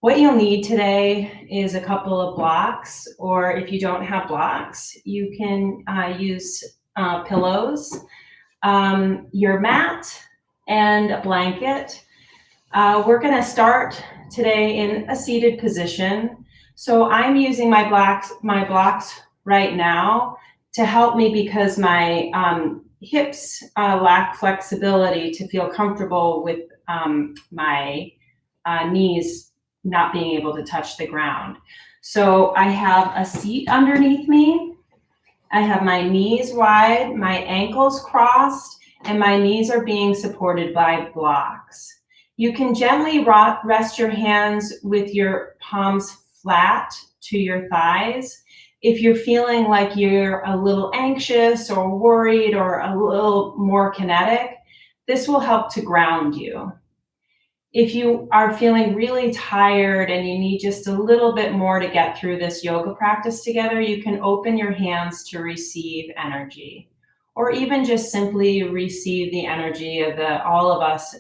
What you'll need today is a couple of blocks, or if you don't have blocks, you can use pillows, your mat, and a blanket. We're going to start today in a seated position. So I'm using my blocks right now to help me because my hips lack flexibility to feel comfortable with my knees not being able to touch the ground. So I have a seat underneath me. I have my knees wide, my ankles crossed, and my knees are being supported by blocks. You can gently rest your hands with your palms flat to your thighs. If you're feeling like you're a little anxious or worried or a little more kinetic, this will help to ground you. If you are feeling really tired and you need just a little bit more to get through this yoga practice together, you can open your hands to receive energy, or even just simply receive the energy of all of us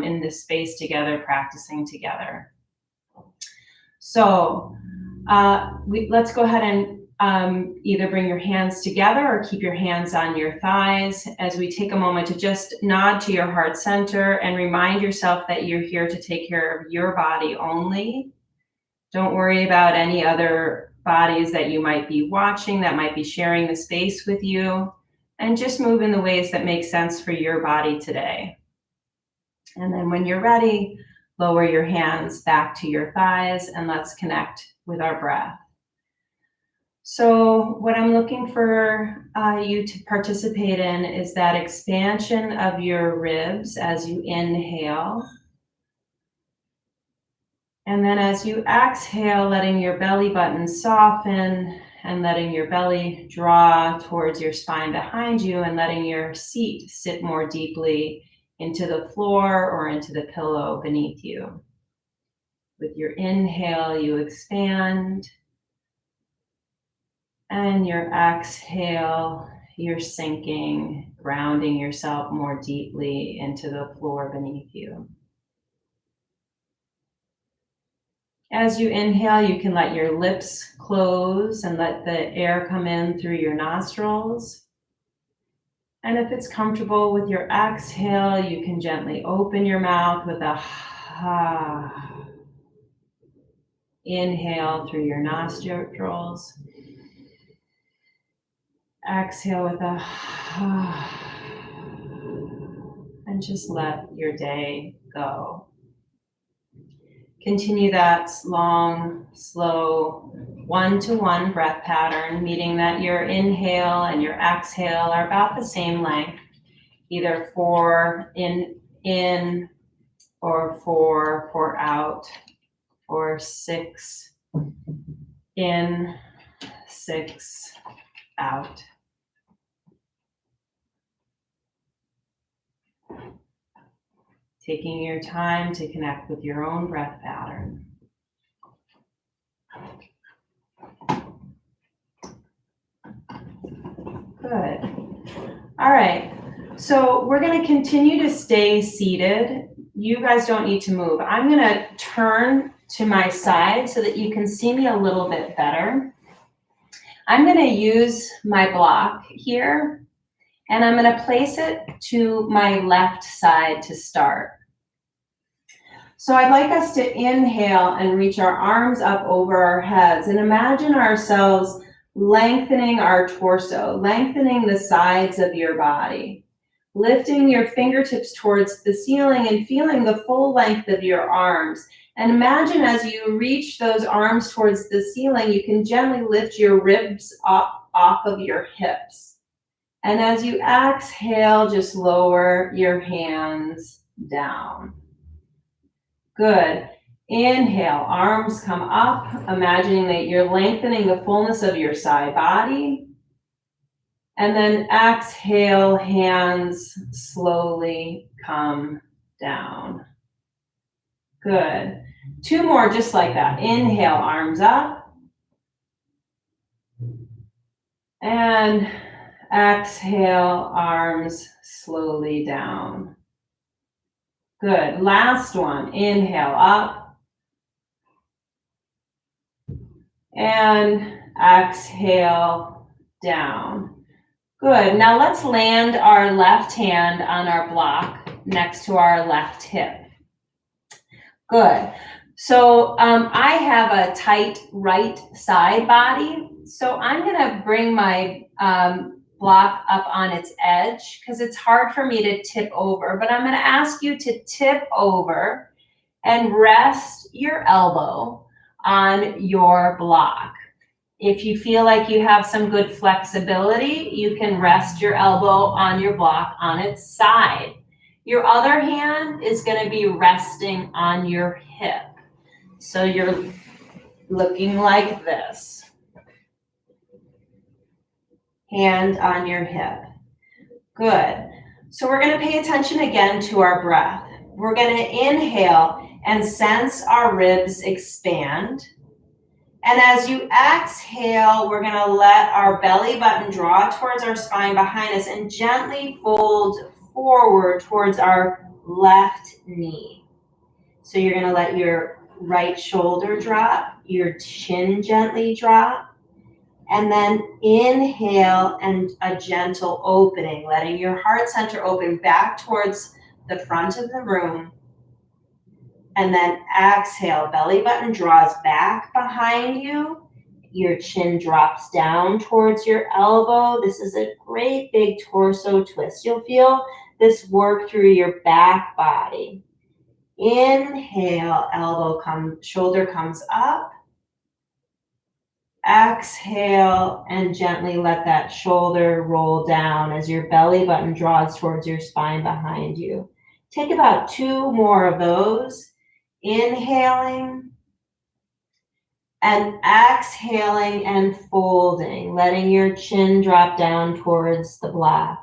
in this space together, practicing together. So let's go ahead and either bring your hands together or keep your hands on your thighs as we take a moment to just nod to your heart center and remind yourself that you're here to take care of your body only. Don't worry about any other bodies that you might be watching that might be sharing the space with you, and just move in the ways that make sense for your body today. And then when you're ready, lower your hands back to your thighs and let's connect with our breath. So what I'm looking for you to participate in is that expansion of your ribs as you inhale. And then as you exhale, letting your belly button soften and letting your belly draw towards your spine behind you and letting your seat sit more deeply into the floor or into the pillow beneath you. With your inhale, you expand. And your exhale, you're sinking, grounding yourself more deeply into the floor beneath you. As you inhale, you can let your lips close and let the air come in through your nostrils. And if it's comfortable with your exhale, you can gently open your mouth with a ha. Inhale through your nostrils. Exhale with a and just let your day go. Continue that long, slow, one-to-one breath pattern, meaning that your inhale and your exhale are about the same length, either 4 in or 4 out, or 6 in, 6 out. Taking your time to connect with your own breath pattern. Good. All right. So we're going to continue to stay seated. You guys don't need to move. I'm going to turn to my side so that you can see me a little bit better. I'm going to use my block here, and I'm going to place it to my left side to start. So I'd like us to inhale and reach our arms up over our heads and imagine ourselves lengthening our torso, lengthening the sides of your body, lifting your fingertips towards the ceiling and feeling the full length of your arms. And imagine as you reach those arms towards the ceiling, you can gently lift your ribs up off of your hips. And as you exhale, just lower your hands down. Good. Inhale, arms come up, imagining that you're lengthening the fullness of your side body. And then exhale, hands slowly come down. Good. 2 more just like that. Inhale, arms up. And exhale, arms slowly down. Good. Last one. Inhale up. And exhale down. Good. Now let's land our left hand on our block next to our left hip. Good. So I have a tight right side body. So I'm going to bring my block up on its edge because it's hard for me to tip over. But I'm going to ask you to tip over and rest your elbow on your block. If you feel like you have some good flexibility, you can rest your elbow on your block on its side. Your other hand is going to be resting on your hip. So you're looking like this. Hand on your hip. Good. So we're going to pay attention again to our breath. We're going to inhale and sense our ribs expand. And as you exhale, we're going to let our belly button draw towards our spine behind us and gently fold forward towards our left knee. So you're going to let your right shoulder drop, your chin gently drop, and then inhale and a gentle opening, letting your heart center open back towards the front of the room. And then exhale, belly button draws back behind you. Your chin drops down towards your elbow. This is a great big torso twist. You'll feel this work through your back body. Inhale, shoulder comes up. Exhale, and gently let that shoulder roll down as your belly button draws towards your spine behind you. Take about 2 more of those. Inhaling and exhaling and folding, letting your chin drop down towards the block.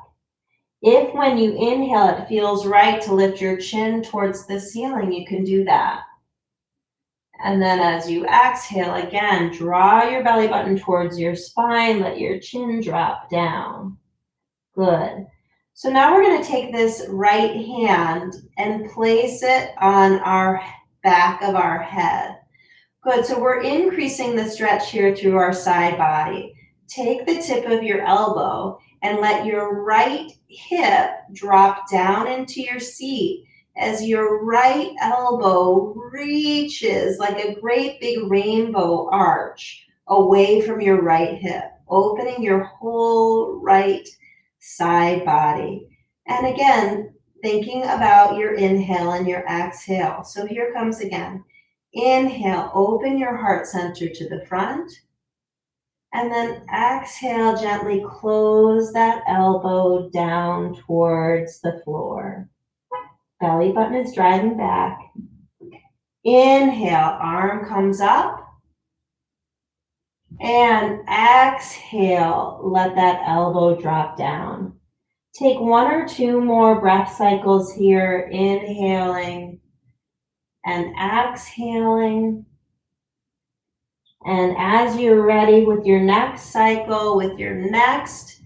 If when you inhale it feels right to lift your chin towards the ceiling, you can do that. And then as you exhale again, draw your belly button towards your spine, let your chin drop down. Good. So now we're going to take this right hand and place it on our back of our head. Good, so we're increasing the stretch here through our side body. Take the tip of your elbow and let your right hip drop down into your seat as your right elbow reaches like a great big rainbow arch away from your right hip, opening your whole right side body. And again, thinking about your inhale and your exhale. So here comes again. Inhale, open your heart center to the front. And then exhale, gently close that elbow down towards the floor. Belly button is driving back. Inhale, arm comes up. And exhale, let that elbow drop down. Take 1 or 2 more breath cycles here, inhaling and exhaling. And as you're ready with your next cycle, with your next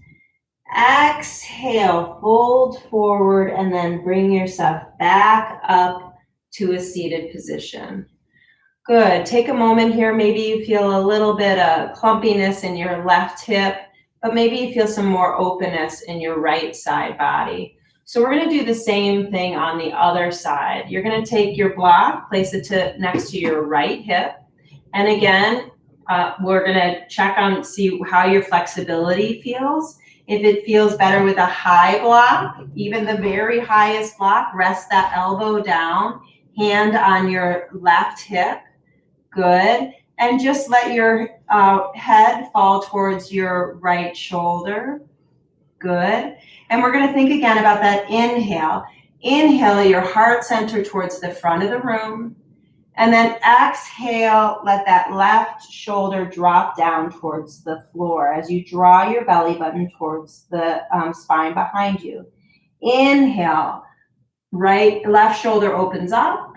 exhale, fold forward and then bring yourself back up to a seated position. Good. Take a moment here. Maybe you feel a little bit of clumpiness in your left hip, but maybe you feel some more openness in your right side body. So we're going to do the same thing on the other side. You're going to take your block, place it next to your right hip. And again, we're going to check on, see how your flexibility feels. If it feels better with a high block, even the very highest block, rest that elbow down, hand on your left hip. Good. And just let your head fall towards your right shoulder. Good. And we're going to think again about that inhale. Inhale your heart center towards the front of the room. And then exhale, let that left shoulder drop down towards the floor as you draw your belly button towards the spine behind you. Inhale, left shoulder opens up.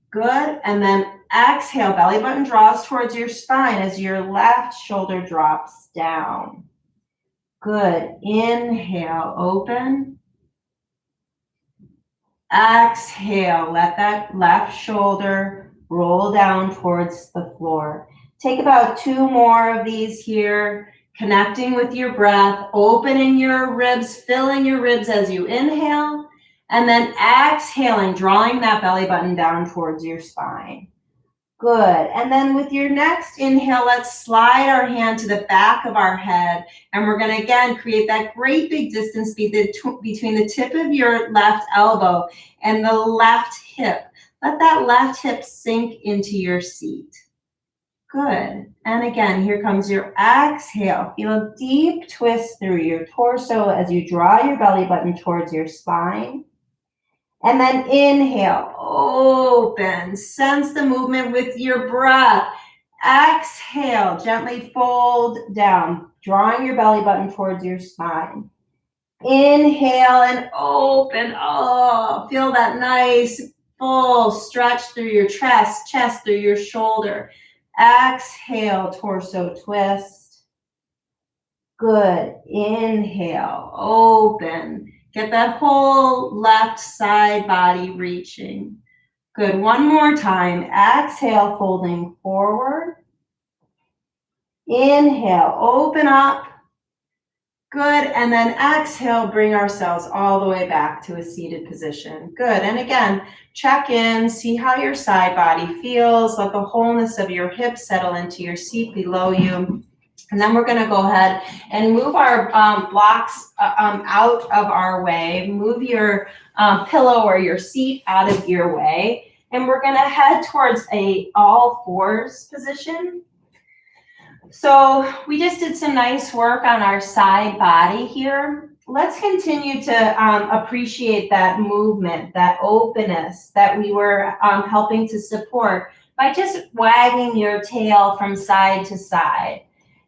Good. And then exhale, belly button draws towards your spine as your left shoulder drops down. Good. Inhale, open. Exhale, let that left shoulder roll down towards the floor. Take about 2 more of these here, connecting with your breath, opening your ribs, filling your ribs as you inhale, and then exhaling, drawing that belly button down towards your spine. Good. And then with your next inhale, let's slide our hand to the back of our head. And we're going to, again, create that great big distance between the tip of your left elbow and the left hip. Let that left hip sink into your seat. Good. And again, here comes your exhale. Feel a deep twist through your torso as you draw your belly button towards your spine. And then inhale, open, sense the movement with your breath. Exhale, gently fold down, drawing your belly button towards your spine. Inhale and open, oh, feel that nice full stretch through your chest through your shoulder. Exhale, torso twist. Good, inhale, open. Get that whole left side body reaching. Good, one more time. Exhale, folding forward. Inhale, open up. Good, and then exhale, bring ourselves all the way back to a seated position. Good, and again, check in, see how your side body feels. Let the wholeness of your hips settle into your seat below you. And then we're going to go ahead and move our blocks out of our way. Move your pillow or your seat out of your way. And we're going to head towards a all fours position. So we just did some nice work on our side body here. Let's continue to appreciate that movement, that openness that we were helping to support by just wagging your tail from side to side.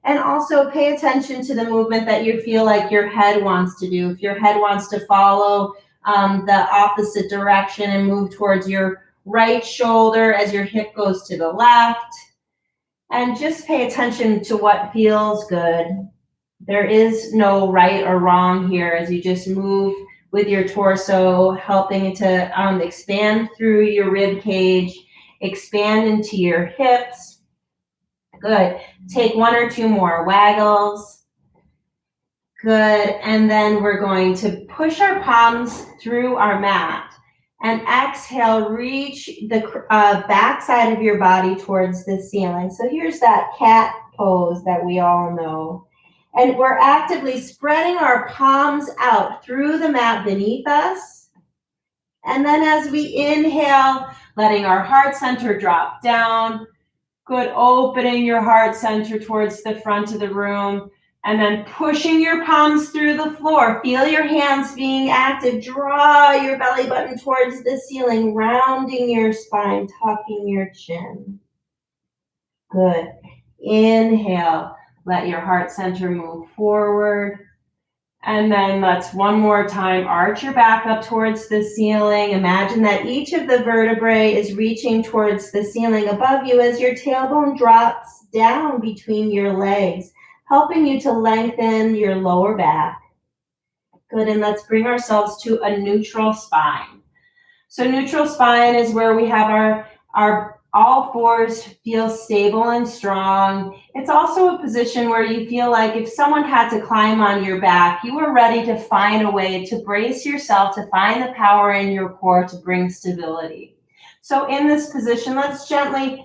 And also pay attention to the movement that you feel like your head wants to do. If your head wants to follow the opposite direction and move towards your right shoulder as your hip goes to the left. And just pay attention to what feels good. There is no right or wrong here as you just move with your torso, helping to expand through your rib cage, expand into your hips. Good. Take 1 or 2 more waggles. Good. And then we're going to push our palms through our mat. And exhale, reach the back side of your body towards the ceiling. So here's that cat pose that we all know. And we're actively spreading our palms out through the mat beneath us. And then as we inhale, letting our heart center drop down. Good, opening your heart center towards the front of the room and then pushing your palms through the floor. Feel your hands being active. Draw your belly button towards the ceiling, rounding your spine, tucking your chin. Good. Inhale, let your heart center move forward. And then let's one more time arch your back up towards the ceiling. Imagine that each of the vertebrae is reaching towards the ceiling above you as your tailbone drops down between your legs, helping you to lengthen your lower back. Good, and let's bring ourselves to a neutral spine. So neutral spine is where we have our all fours feel stable and strong. It's also a position where you feel like if someone had to climb on your back, you were ready to find a way to brace yourself, to find the power in your core to bring stability. So in this position, let's gently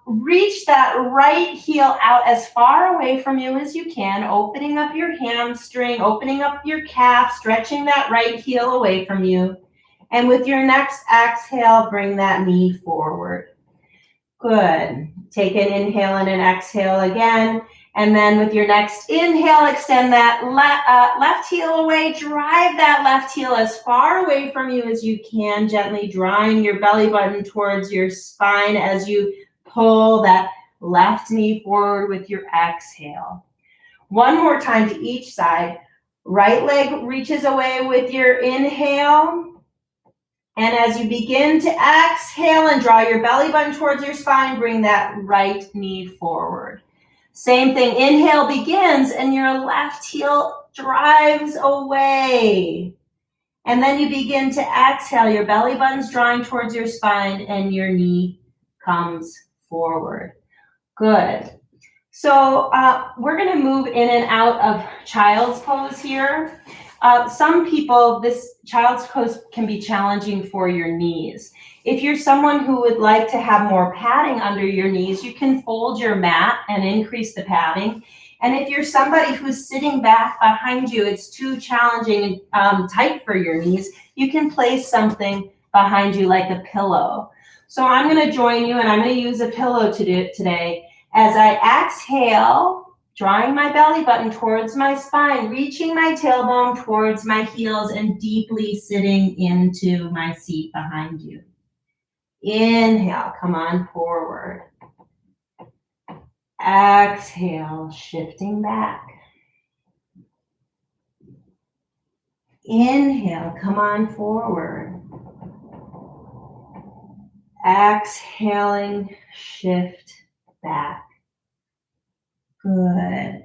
reach that right heel out as far away from you as you can, opening up your hamstring, opening up your calf, stretching that right heel away from you. And with your next exhale, bring that knee forward. Good. Take an inhale and an exhale again. And then with your next inhale, extend that left heel away. Drive that left heel as far away from you as you can, gently drawing your belly button towards your spine as you pull that left knee forward with your exhale. One more time to each side. Right leg reaches away with your inhale. And as you begin to exhale and draw your belly button towards your spine, bring that right knee forward. Same thing, inhale begins and your left heel drives away. And then you begin to exhale, your belly button's drawing towards your spine and your knee comes forward. Good. So we're going to move in and out of child's pose here. Some people, this child's pose can be challenging for your knees. If you're someone who would like to have more padding under your knees, you can fold your mat and increase the padding. And if you're somebody who's sitting back behind you, it's too challenging and tight for your knees, you can place something behind you like a pillow. So I'm going to join you, and I'm going to use a pillow to do it today. As I exhale, drawing my belly button towards my spine, reaching my tailbone towards my heels, and deeply sitting into my seat behind you. Inhale, come on forward. Exhale, shifting back. Inhale, come on forward. Exhaling, shift back. Good.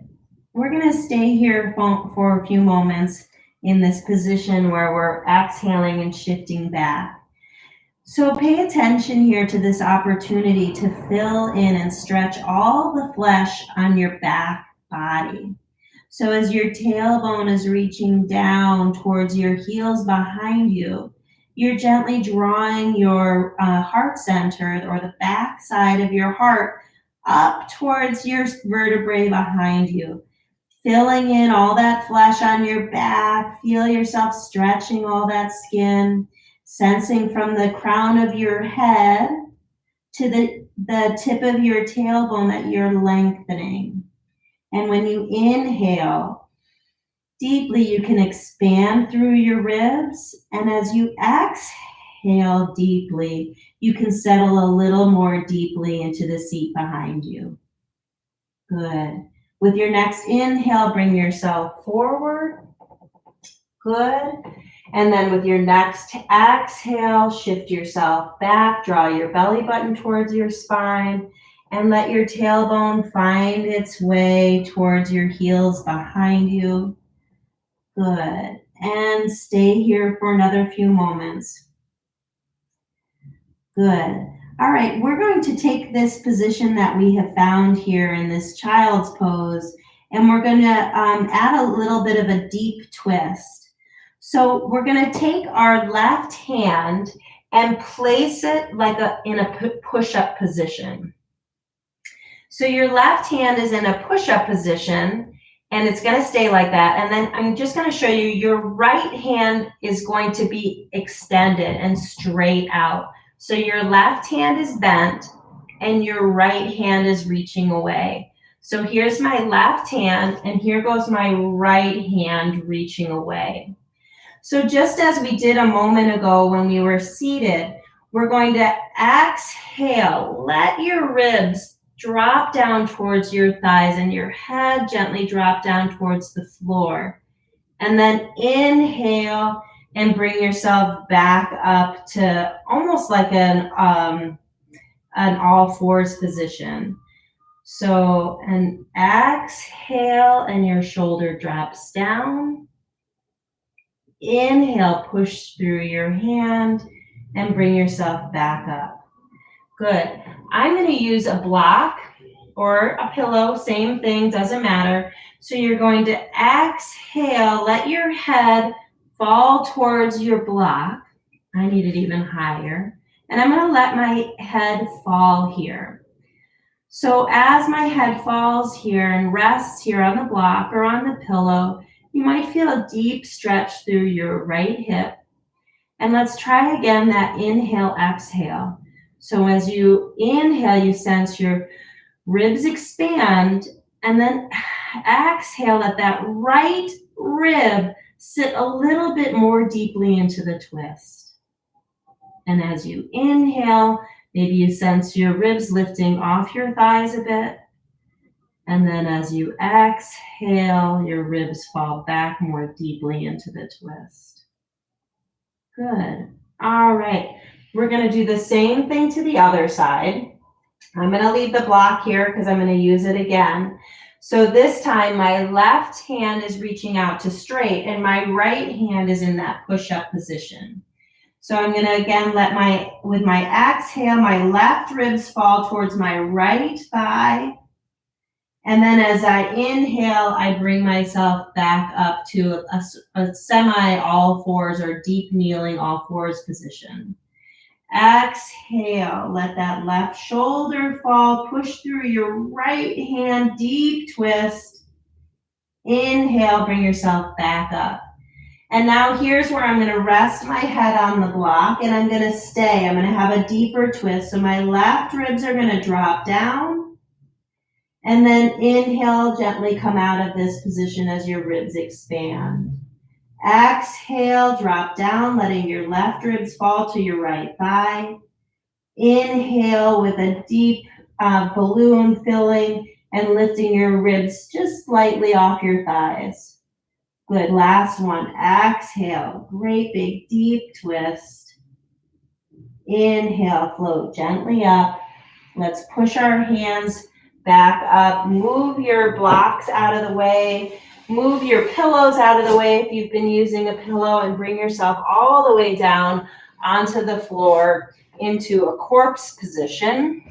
We're going to stay here for a few moments in this position where we're exhaling and shifting back. So pay attention here to this opportunity to fill in and stretch all the flesh on your back body. So as your tailbone is reaching down towards your heels behind you, you're gently drawing your heart center, or the back side of your heart, up towards your vertebrae behind you, filling in all that flesh on your back. Feel yourself stretching all that skin, sensing from the crown of your head to the tip of your tailbone that you're lengthening. And when you inhale deeply, you can expand through your ribs. And as you exhale deeply, you can settle a little more deeply into the seat behind you. Good. With your next inhale, bring yourself forward. Good. And then with your next exhale, shift yourself back, draw your belly button towards your spine, and let your tailbone find its way towards your heels behind you. Good. And stay here for another few moments. Good. All right, we're going to take this position that we have found here in this child's pose, and we're going to add a little bit of a deep twist. So we're going to take our left hand and place it like in a push-up position. So your left hand is in a push-up position, and it's going to stay like that. And then I'm just going to show you your right hand is going to be extended and straight out. So your left hand is bent and your right hand is reaching away. So here's my left hand, and here goes my right hand reaching away. So just as we did a moment ago when we were seated, we're going to exhale. Let your ribs drop down towards your thighs and your head gently drop down towards the floor. And then inhale and bring yourself back up to almost like an all fours position. So an exhale and your shoulder drops down. Inhale, push through your hand and bring yourself back up. Good. I'm going to use a block or a pillow, same thing, doesn't matter. So you're going to exhale, let your head fall towards your block. I need it even higher. And I'm going to let my head fall here. So as my head falls here and rests here on the block or on the pillow, you might feel a deep stretch through your right hip. And let's try again that inhale, exhale. So as you inhale, you sense your ribs expand, and then exhale, let that right rib sit a little bit more deeply into the twist. And as you inhale, maybe you sense your ribs lifting off your thighs a bit. And then as you exhale, your ribs fall back more deeply into the twist. Good. All right. We're going to do the same thing to the other side. I'm going to leave the block here because I'm going to use it again. So this time my left hand is reaching out to straight and my right hand is in that push-up position. So I'm gonna again with my exhale, my left ribs fall towards my right thigh. And then as I inhale, I bring myself back up to a semi all fours or deep kneeling all fours position. Exhale, let that left shoulder fall, push through your right hand, deep twist. Inhale, bring yourself back up. And now here's where I'm gonna rest my head on the block and I'm gonna stay. I'm gonna have a deeper twist. So my left ribs are gonna drop down. And then inhale, gently come out of this position as your ribs expand. Exhale, drop down, letting your left ribs fall to your right thigh. Inhale with a deep balloon filling and lifting your ribs just slightly off your thighs. Good, last one, exhale, great big deep twist. Inhale, float gently up. Let's push our hands back up. Move your blocks out of the way. Move your pillows out of the way if you've been using a pillow, and bring yourself all the way down onto the floor into a corpse position.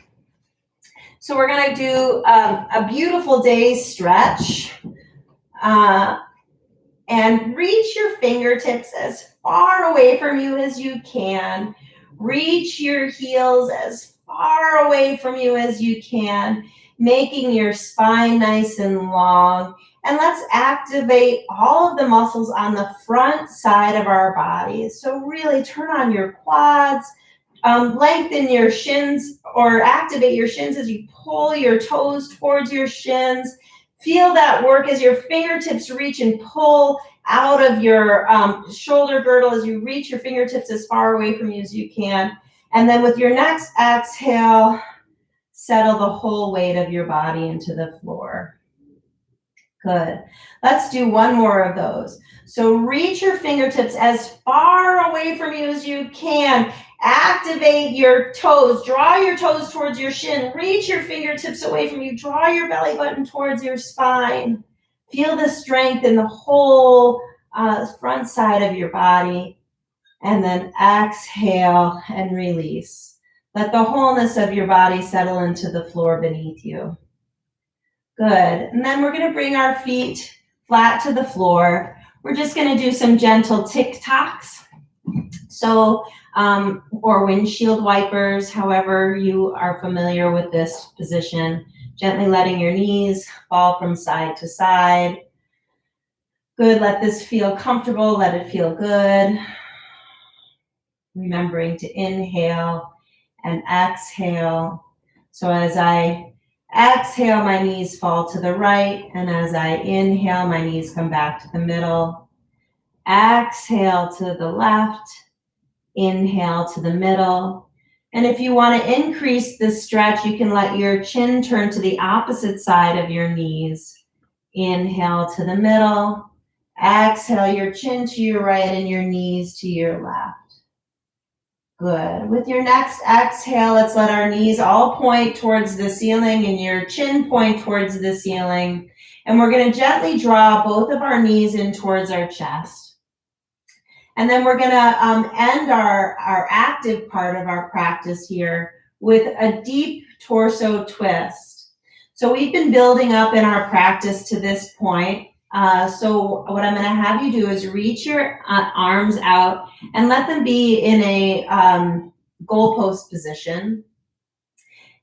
So we're gonna do a beautiful day stretch. And reach your fingertips as far away from you as you can. Reach your heels as far away from you as you can, making your spine nice and long. And let's activate all of the muscles on the front side of our bodies. So really turn on your quads, lengthen your shins or activate your shins as you pull your toes towards your shins. Feel that work as your fingertips reach and pull out of your shoulder girdle as you reach your fingertips as far away from you as you can. And then with your next exhale, settle the whole weight of your body into the floor. Good. Let's do one more of those. So reach your fingertips as far away from you as you can. Activate your toes. Draw your toes towards your shin. Reach your fingertips away from you. Draw your belly button towards your spine. Feel the strength in the whole front side of your body. And then exhale and release. Let the wholeness of your body settle into the floor beneath you. Good. And then we're going to bring our feet flat to the floor. We're just going to do some gentle tick-tocks. So, or windshield wipers, however you are familiar with this position. Gently letting your knees fall from side to side. Good. Let this feel comfortable. Let it feel good. Remembering to inhale and exhale. So as I exhale, my knees fall to the right, and as I inhale, my knees come back to the middle. Exhale to the left, inhale to the middle. And if you want to increase this stretch, you can let your chin turn to the opposite side of your knees. Inhale to the middle. Exhale, your chin to your right and your knees to your left. Good. With your next exhale, let's let our knees all point towards the ceiling and your chin point towards the ceiling. And we're going to gently draw both of our knees in towards our chest. And then we're going to end our active part of our practice here with a deep torso twist. So we've been building up in our practice to this point. So what I'm going to have you do is reach your arms out and let them be in a goalpost position.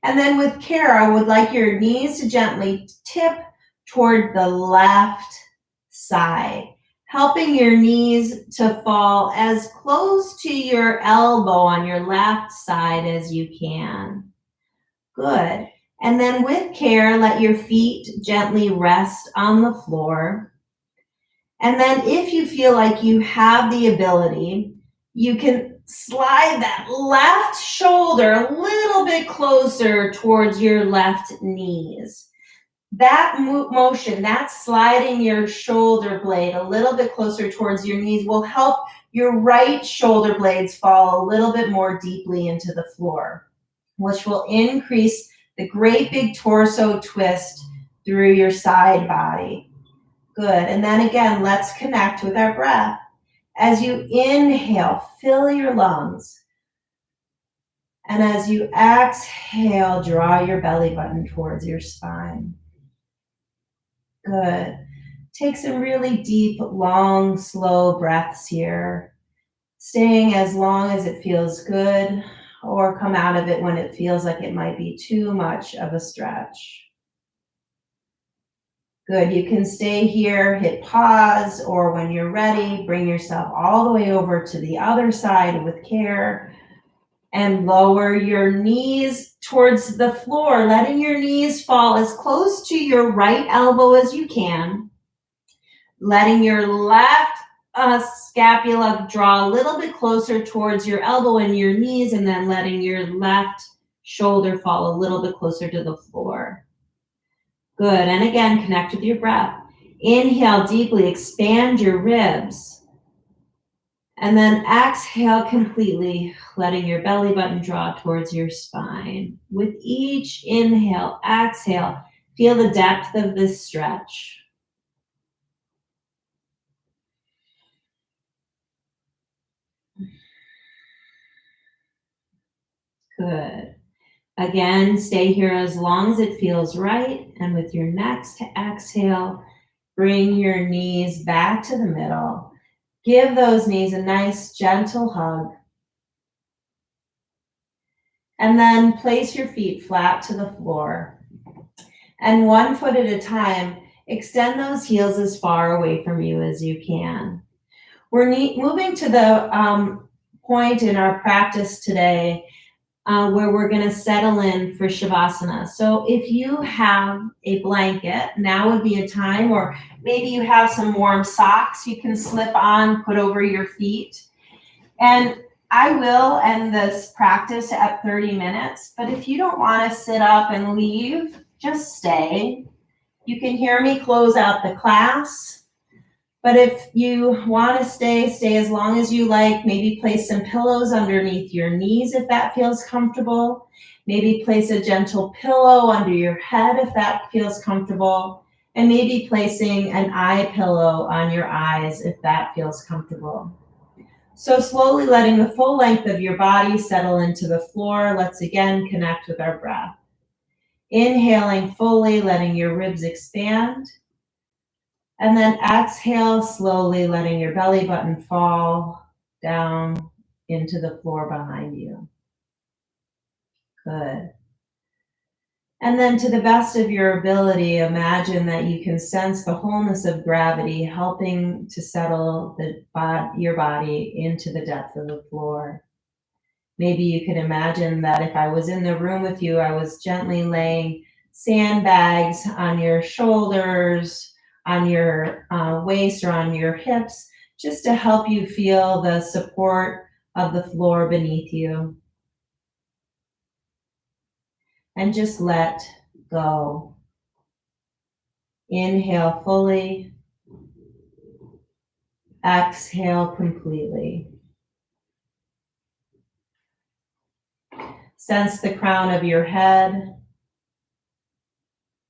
And then with care, I would like your knees to gently tip toward the left side, helping your knees to fall as close to your elbow on your left side as you can. Good. And then with care, let your feet gently rest on the floor. And then if you feel like you have the ability, you can slide that left shoulder a little bit closer towards your left knees. That motion, that sliding your shoulder blade a little bit closer towards your knees will help your right shoulder blades fall a little bit more deeply into the floor, which will increase the great big torso twist through your side body. Good. And then again, let's connect with our breath. As you inhale, fill your lungs. And as you exhale, draw your belly button towards your spine. Good. Take some really deep, long, slow breaths here, staying as long as it feels good, or come out of it when it feels like it might be too much of a stretch. Good, you can stay here, hit pause, or when you're ready, bring yourself all the way over to the other side with care and lower your knees towards the floor, letting your knees fall as close to your right elbow as you can, letting your left scapula draw a little bit closer towards your elbow and your knees, and then letting your left shoulder fall a little bit closer to the floor. Good, and again, connect with your breath. Inhale deeply, expand your ribs. And then exhale completely, letting your belly button draw towards your spine. With each inhale, exhale, feel the depth of this stretch. Good. Again, stay here as long as it feels right. And with your next exhale, bring your knees back to the middle. Give those knees a nice, gentle hug. And then place your feet flat to the floor. And 1 foot at a time, extend those heels as far away from you as you can. We're moving to the point in our practice today where we're going to settle in for Shavasana. So if you have a blanket, now would be a time, or maybe you have some warm socks you can slip on, put over your feet. And I will end this practice at 30 minutes, but if you don't want to sit up and leave, just stay. You can hear me close out the class. But if you want to stay as long as you like. Maybe place some pillows underneath your knees if that feels comfortable. Maybe place a gentle pillow under your head if that feels comfortable. And maybe placing an eye pillow on your eyes if that feels comfortable. So slowly letting the full length of your body settle into the floor. Let's again connect with our breath. Inhaling fully, letting your ribs expand. And then exhale slowly, letting your belly button fall down into the floor behind you. Good. And then to the best of your ability, imagine that you can sense the wholeness of gravity helping to settle your body into the depth of the floor. Maybe you could imagine that if I was in the room with you, I was gently laying sandbags on your shoulders, on your waist, or on your hips, just to help you feel the support of the floor beneath you. And just let go. Inhale fully. Exhale completely. Sense the crown of your head,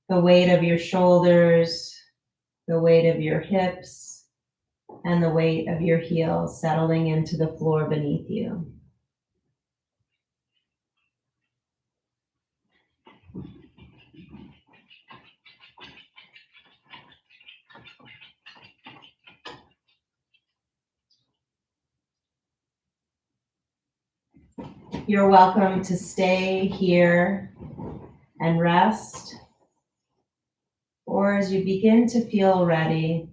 the weight of your shoulders, the weight of your hips, and the weight of your heels settling into the floor beneath you. You're welcome to stay here and rest, or as you begin to feel ready,